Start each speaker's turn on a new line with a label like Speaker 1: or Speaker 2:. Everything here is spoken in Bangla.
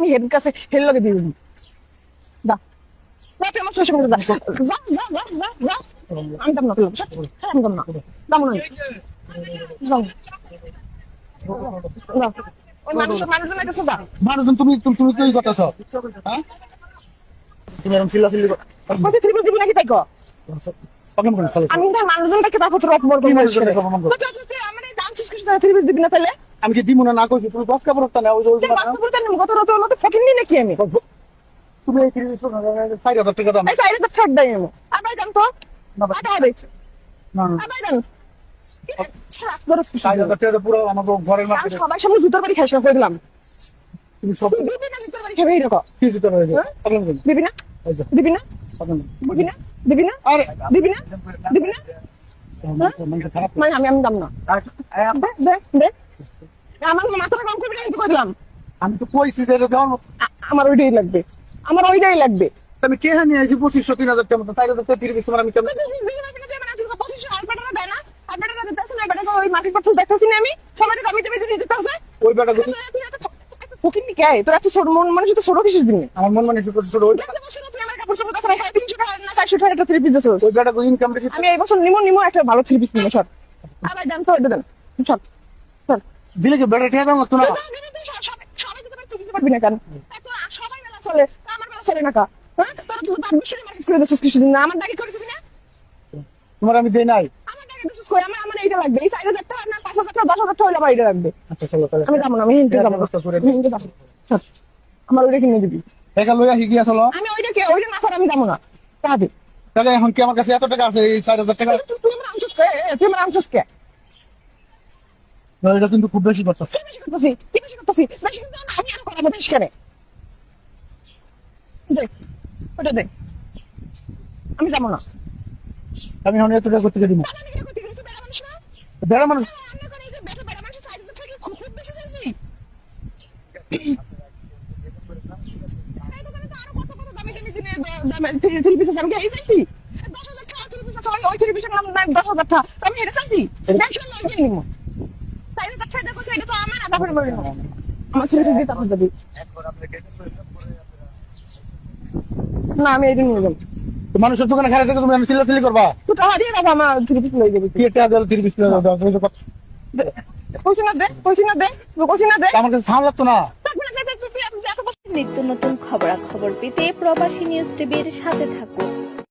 Speaker 1: আমি হেড কাছে হেল লগে দিই দা না তুই আমার শ্বশুর বাড়ি যা যা যা যা যা যা আমি দাম না হ্যাঁ আমি দাম না দাম না যাও না ওই মানুষজন আইতেছে যা
Speaker 2: মানুষজন তুমি তুমি তুমি কি করতেছ? হ্যাঁ তুমি এরকম চিল্লাচিল্লি
Speaker 1: কত ত্রিপুল দিবি নাকি তাই কো
Speaker 2: অকেম করে চলো।
Speaker 1: আমি না মানুষজনটাকে তারপর তোর অপমান
Speaker 2: কি
Speaker 1: করবো
Speaker 2: মানুষজনকে অপমান করবো?
Speaker 1: আমার এই দাম শেষ করে ত্রিপুল দিবি না তাহলে
Speaker 2: আমি কি দিব না কইছি তুমি দশ কাপড় না ওই যে
Speaker 1: বাস্তব জানি গত রাতে ওর মতো ফকিং নি নাকি আমি
Speaker 2: তুমি এই 30,000 টাকা দাম
Speaker 1: এই সাইডে তো ঠক দেই আমি আবার দাম তো
Speaker 2: না ভাই।
Speaker 1: আটা হবে
Speaker 2: না না
Speaker 1: আবার দাম
Speaker 2: 4000 টাকা পুরো আমাকে ঘরের মার্কেটে
Speaker 1: সবাই সামনে জুতোর বাড়ি খাইছ করে দিলাম
Speaker 2: তুমি সব
Speaker 1: দিবি না জুতোর বাড়ি খাবে এরকম
Speaker 2: কি জিতে রয়েছে অকেম করে
Speaker 1: দিবি না দিবি না
Speaker 2: অকেম
Speaker 1: দিবি না দিবি না
Speaker 2: আরে
Speaker 1: দিবি না দিবি না
Speaker 2: মন খারাপ
Speaker 1: মানে আমি দাম না দে দে দে আমার মাথাটা কম করবি না কিন্তু করে দিলাম
Speaker 2: আমি তো কইছি যে এটা দাও
Speaker 1: আমার ওইটাই লাগবে আমার ওইটাই লাগবে
Speaker 2: আমি কে নিয়ে আসি 2500 3000 টাকা মতো তাই তো 30 তোমার আমি কেমন
Speaker 1: ওই মাটির পাথর দেখতেছি না আমি সবাই দামি দামি জিনিস দিতেছে
Speaker 2: ওই বেটা যদি
Speaker 1: ফকিনি কে তোর এত ছোট মন মানে তো ছোট কিসের জন্য
Speaker 2: আমার মন মানে ছোট ওই
Speaker 1: তুই আমার কাপড় চোপড় কথা হয় 300 টাকা না 400 টাকা একটা থ্রি পিস দিছো
Speaker 2: ওই বেটা ইনকাম বেশি
Speaker 1: আমি এই বছর নিমো একটা ভালো থ্রি পিস নিমো সর আবার দাম তো এটা দেন সর সর
Speaker 2: দিলে কি বেটা ঠেয়া দাও তো না
Speaker 1: সবাই দিতে পারবি তুই দিতে পারবি না কেন এত সবাই বেলা চলে আমার বেলা চলে না কা হ্যাঁ তোর তো বাদ বিশ্বরে মার্কেট করে দিছিস কিছুদিন না আমার দাগে করে দিবি না
Speaker 2: তোমার আমি দেই নাই
Speaker 1: আমার দাগে দিছিস কই আমার এইটা লাগবে এই 4000 টাকা না 5000 টাকা 10000 টাকা হইলে আমার এইটা লাগবে
Speaker 2: আচ্ছা চলো তাহলে
Speaker 1: আমি যাবো না আমি হিন্দি যাবো না আমি হিন্দি যাবো সর আমার ওইটা কিনে দিবি
Speaker 2: টাকা লইয়া হিগিয়া চলো
Speaker 1: আমি ওইটা না স্যার আমি যাবো না তাহলে
Speaker 2: তাহলে এখন কি আমার কাছে এত টাকা আছে এই 4000 টাকা
Speaker 1: তুই আমার আমসুস কে তুই আমার আমসুস কে
Speaker 2: এটা কিন্তু খুব বেশি করতেছ
Speaker 1: কি বেশি করতেছি বেশি কিন্তু আমি আর করাবো বেশি কেন দেখ ওটা দেখ আমি যাবো না
Speaker 2: আমি এখন এত টাকা করতে দিব বেড়া মানুষ
Speaker 1: না আমি এটা নিয়ে যাবো
Speaker 2: মানুষের দোকানে খারাপ থেকে তুমি চিল্লাচিল্লি করবা
Speaker 1: তুই টাকা দিয়ে রাখো আমার থ্রি পিস লয়ে যাবি
Speaker 2: কি টাকা দিলে 30
Speaker 1: কইছি না দে কইছি না দে
Speaker 2: আমার কাছে সাউন্ড লাগতো না
Speaker 1: তুই এত
Speaker 3: নিত্য নতুন খবরাখবর পেতে প্রবাসী নিউজ টিভির সাথে থাকুন।